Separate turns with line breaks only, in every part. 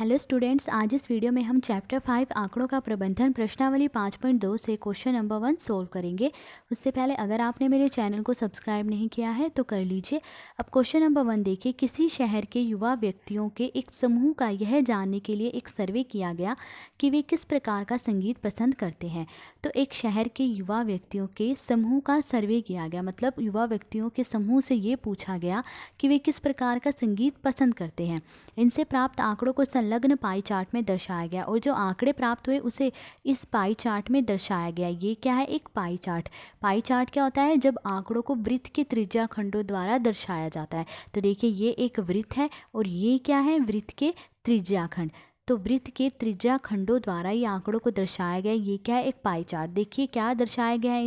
Hello students, आज इस video में हम चैप्टर 5 आंकड़ों का प्रबंधन प्रश्नावली 5.2 से क्वेश्चन नंबर 1 सोल्व करेंगे। उससे पहले अगर आपने मेरे चैनल को सब्सक्राइब नहीं किया है तो कर लीजिए। अब क्वेश्चन नंबर 1 देखिए, किसी शहर के युवा व्यक्तियों के एक समूह का यह जानने के लिए एक सर्वे किया गया कि वे किस प्रकार का संगीत पसंद करते हैं। तो एक शहर के युवा व्यक्तियों के समूह का सर्वे किया गया, मतलब युवा व्यक्तियों के समूह से ये पूछा गया कि वे किस प्रकार का संगीत पसंद करते हैं। इनसे प्राप्त आंकड़ों को संलग्न पाई चार्ट में दर्शाया गया और जो आंकड़े प्राप्त हुए उसे इस पाई चार्ट में दर्शाया गया। ये क्या है? एक पाई चार्ट। पाई चार्ट क्या होता है? जब आंकड़ों को वृत्त के त्रिज्या खंडों द्वारा दर्शाया जाता है। तो देखिए, ये एक वृत्त है और ये क्या है? वृत्त के त्रिज्या खंड। तो वृत्त के त्रिज्या खंडों द्वारा ये आंकड़ों को दर्शाया गया। ये क्या है? एक पाई चार्ट। देखिए क्या दर्शाया गया है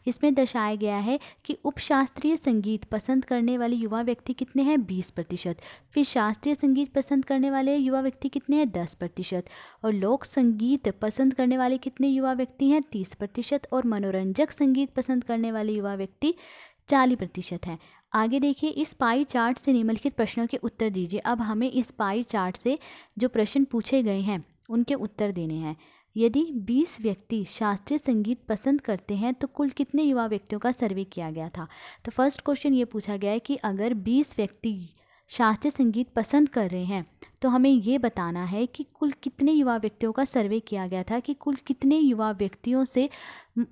इसमें दर्शाया गया है कि उपशास्त्रीय संगीत पसंद करने वाले युवा व्यक्ति कितने हैं? 20%। फिर शास्त्रीय संगीत पसंद करने वाले युवा व्यक्ति कितने हैं? 10%। और लोक संगीत पसंद करने वाले कितने युवा व्यक्ति हैं? 30%। और मनोरंजक संगीत पसंद करने वाले युवा व्यक्ति 40% हैं। आगे देखिए, इस पाई चार्ट से निम्नलिखित प्रश्नों के उत्तर दीजिए। अब हमें इस पाई चार्ट से जो प्रश्न पूछे गए हैं उनके उत्तर देने हैं। यदि 20 व्यक्ति शास्त्रीय संगीत पसंद करते हैं तो कुल कितने युवा व्यक्तियों का सर्वे किया गया था? तो फर्स्ट क्वेश्चन ये पूछा गया है कि अगर 20 व्यक्ति शास्त्रीय संगीत पसंद कर रहे हैं तो हमें ये बताना है कि कुल कितने युवा व्यक्तियों का सर्वे किया गया था, कि कुल कितने युवा व्यक्तियों से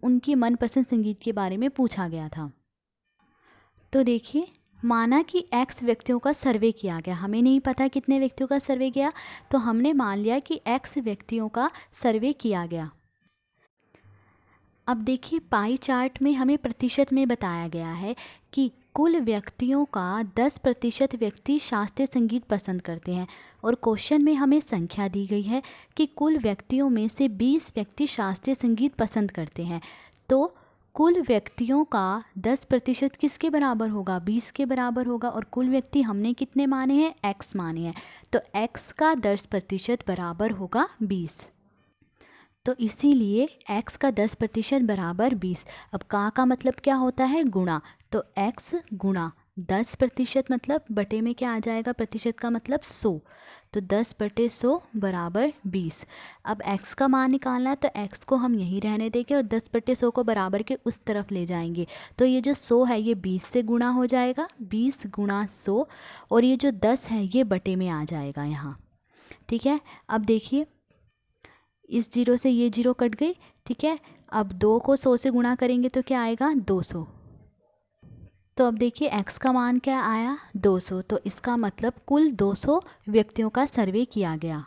उनके मनपसंद संगीत के बारे में पूछा गया था। तो देखिए, माना कि x व्यक्तियों का सर्वे किया गया, हमें नहीं पता कितने व्यक्तियों का सर्वे किया, तो हमने मान लिया कि x व्यक्तियों का सर्वे किया गया। अब देखिए, पाई चार्ट में हमें प्रतिशत में बताया गया है कि कुल व्यक्तियों का 10% व्यक्ति शास्त्रीय संगीत पसंद करते हैं और क्वेश्चन में हमें संख्या दी गई है कि कुल व्यक्तियों में से 20 व्यक्ति शास्त्रीय संगीत पसंद करते हैं। तो कुल व्यक्तियों का 10% किसके बराबर होगा? 20 के बराबर होगा। और कुल व्यक्ति हमने कितने माने हैं? x माने हैं। तो x का 10% बराबर होगा 20। तो इसीलिए x का 10% बराबर 20। अब का मतलब क्या होता है? गुणा। तो x गुणा 10% मतलब बटे में क्या आ जाएगा? प्रतिशत का मतलब 100। तो 10/100 बराबर 20। अब x का मान निकालना है तो x को हम यहीं रहने देंगे और 10/100 को बराबर के उस तरफ ले जाएंगे। तो ये जो 100 है ये 20 से गुणा हो जाएगा, 20 गुणा 100। और ये जो 10 है ये बटे में आ जाएगा यहाँ। ठीक है, अब देखिए, इस जीरो से ये जीरो कट गई। ठीक है, अब 2 को 100 से गुणा करेंगे तो क्या आएगा? 200। तो अब देखिए, x का मान क्या आया? 200। तो इसका मतलब कुल 200 व्यक्तियों का सर्वे किया गया।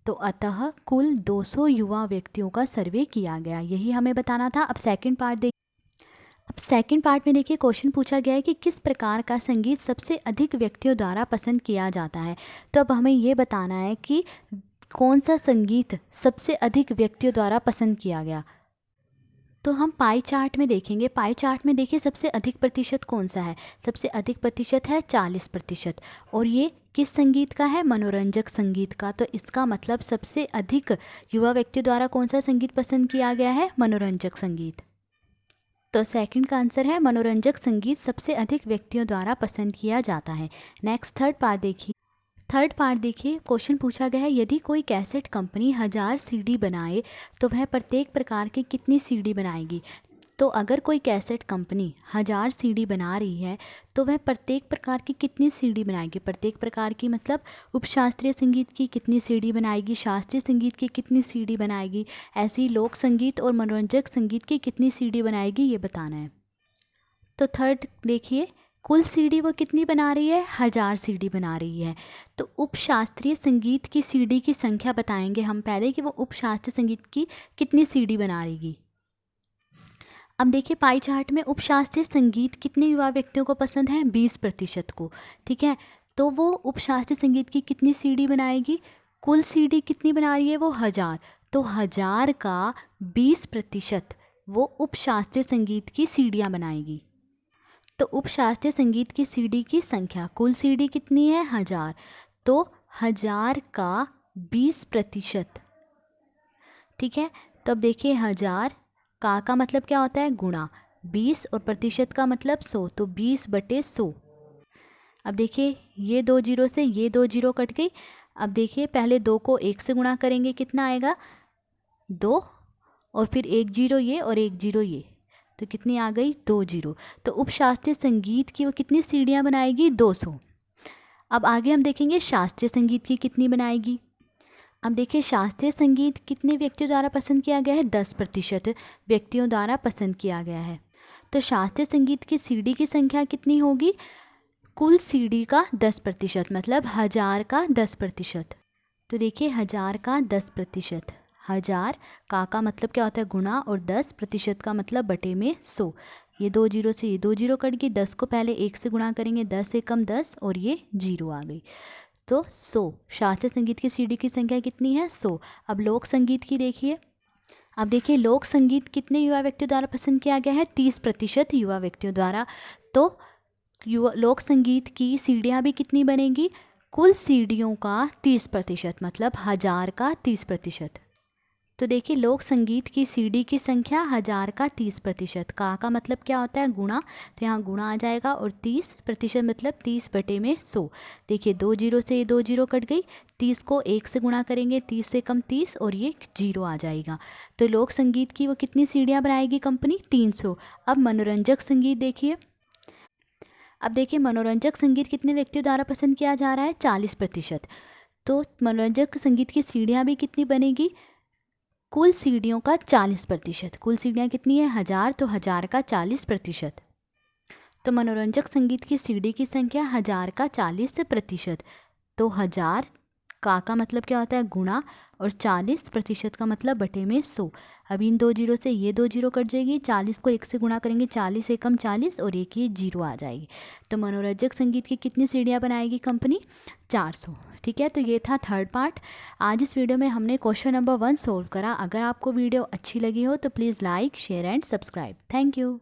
तो अतः कुल 200 युवा व्यक्तियों का सर्वे किया गया, यही हमें बताना था। अब सेकंड पार्ट देखिए। अब सेकंड पार्ट में देखिए, क्वेश्चन पूछा गया है कि किस प्रकार का संगीत सबसे अधिक व्यक्तियों द्वारा पसंद किया जाता है। तो अब हमें ये बताना है कि कौन सा संगीत सबसे अधिक व्यक्तियों द्वारा पसंद किया गया। तो हम पाई चार्ट में देखेंगे। पाई चार्ट में देखिए, सबसे अधिक प्रतिशत कौन सा है? सबसे अधिक प्रतिशत है 40%। और ये किस संगीत का है? मनोरंजक संगीत का। तो इसका मतलब सबसे अधिक युवा व्यक्ति द्वारा कौन सा संगीत पसंद किया गया है? मनोरंजक संगीत। तो सेकंड का आंसर है मनोरंजक संगीत सबसे अधिक व्यक्तियों द्वारा पसंद किया जाता है। नेक्स्ट थर्ड पार्ट देखिए। थर्ड पार्ट देखिए, क्वेश्चन पूछा गया है, यदि कोई कैसेट कंपनी 1000 सीडी बनाए तो वह प्रत्येक प्रकार की कितनी सीडी बनाएगी? तो अगर कोई कैसेट कंपनी 1000 सीडी बना रही है तो वह प्रत्येक प्रकार की कितनी सीडी बनाएगी? प्रत्येक प्रकार की मतलब उपशास्त्रीय संगीत की कितनी सीडी बनाएगी, शास्त्रीय संगीत की कितनी सीडी बनाएगी, ऐसी लोक संगीत और मनोरंजक संगीत की कितनी सीडी बनाएगी, ये बताना है। तो थर्ड देखिए, कुल सीडी वो कितनी बना रही है? 1000 सीडी बना रही है। तो उपशास्त्रीय संगीत की सीडी की संख्या बताएंगे हम पहले कि वो उपशास्त्रीय संगीत की कितनी सीडी बना रही। अब देखिए, पाई चार्ट में उपशास्त्रीय संगीत कितने युवा व्यक्तियों को पसंद है? 20% को। ठीक है, तो वो उपशास्त्रीय संगीत की कितनी सीडी बनाएगी? कुल सीडी कितनी बना रही है वो? 1000। तो 1000 का 20% वो उपशास्त्रीय संगीत की सीडियाँ बनाएगी। तो उपशास्त्रीय संगीत की सीडी की संख्या, कुल सीडी कितनी है? 1000। तो 1000 का 20%। ठीक है, तो अब देखिए, 1000 का मतलब क्या होता है? गुणा 20 और प्रतिशत का मतलब 100। तो 20/100। अब देखिए ये 2 जीरो से ये 2 जीरो कट गई। अब देखिए पहले 2 को 1 से गुणा करेंगे, कितना आएगा 2, और फिर 1 जीरो ये और 1 जीरो ये, तो कितनी आ गई 2 जीरो। तो उपशास्त्रीय संगीत की वो कितनी सीढ़ियाँ बनाएगी 200। अब आगे हम देखेंगे शास्त्रीय संगीत की कितनी बनाएगी। अब देखिए शास्त्रीय संगीत कितने व्यक्तियों द्वारा पसंद किया गया है, 10% व्यक्तियों द्वारा पसंद किया गया है। तो शास्त्रीय संगीत की सीढ़ी की संख्या कितनी होगी, कुल सीढ़ी का 10%, मतलब 1000 का 10%। तो देखिए 1000 का 10%, 1000 का मतलब क्या होता है गुणा, और 10% का मतलब बटे में 100। ये 2 जीरो से ये 2 जीरो कट गई, 10 को पहले 1 से गुणा करेंगे, 10 से कम 10 और ये जीरो आ गई, तो 100। शास्त्रीय संगीत की सीढ़ी की संख्या कितनी है 100। अब लोक संगीत की देखिए। अब देखिए लोक संगीत कितने युवा व्यक्तियों द्वारा पसंद किया गया है, 30% युवा व्यक्तियों द्वारा। तो युवा लोक संगीत की सीढ़ियाँ भी कितनी बनेगी, कुल सीढ़ियों का 30%, मतलब 1000 का 30%। तो देखिए लोक संगीत की सीढ़ी की संख्या 1000 का 30%, का मतलब क्या होता है गुणा, तो यहाँ गुणा आ जाएगा, और 30% मतलब 30 बटे में 100। देखिए 2 जीरो से ये 2 जीरो कट गई, 30 को 1 से गुणा करेंगे, 30 से कम 30 और ये जीरो आ जाएगा। तो लोक संगीत की वो कितनी सीढ़ियाँ बनाएगी कंपनी, 300। अब मनोरंजक संगीत देखिए। अब देखिए मनोरंजक संगीत कितने व्यक्तियों द्वारा पसंद किया जा रहा है, 40%। तो मनोरंजक संगीत की सीढ़ियाँ भी कितनी बनेगी, कुल सीढ़ियों का 40%। कुल सीढ़ियाँ कितनी है 1000, तो 1000 का 40%। तो मनोरंजक संगीत की सीढ़ी की संख्या 1000 का 40%। तो 1000 का मतलब क्या होता है गुणा, और 40% का मतलब बटे में 100। अब इन 2 जीरो से ये 2 जीरो कट जाएगी, 40 को 1 से गुणा करेंगे, 40 से कम 40 और एक ये जीरो आ जाएगी। तो मनोरंजक संगीत की कितनी सीढ़ियाँ बनाएगी कंपनी, 400। ठीक है, तो ये था थर्ड पार्ट। आज इस वीडियो में हमने क्वेश्चन नंबर 1 सोल्व करा। अगर आपको वीडियो अच्छी लगी हो तो please like share and subscribe. Thank you.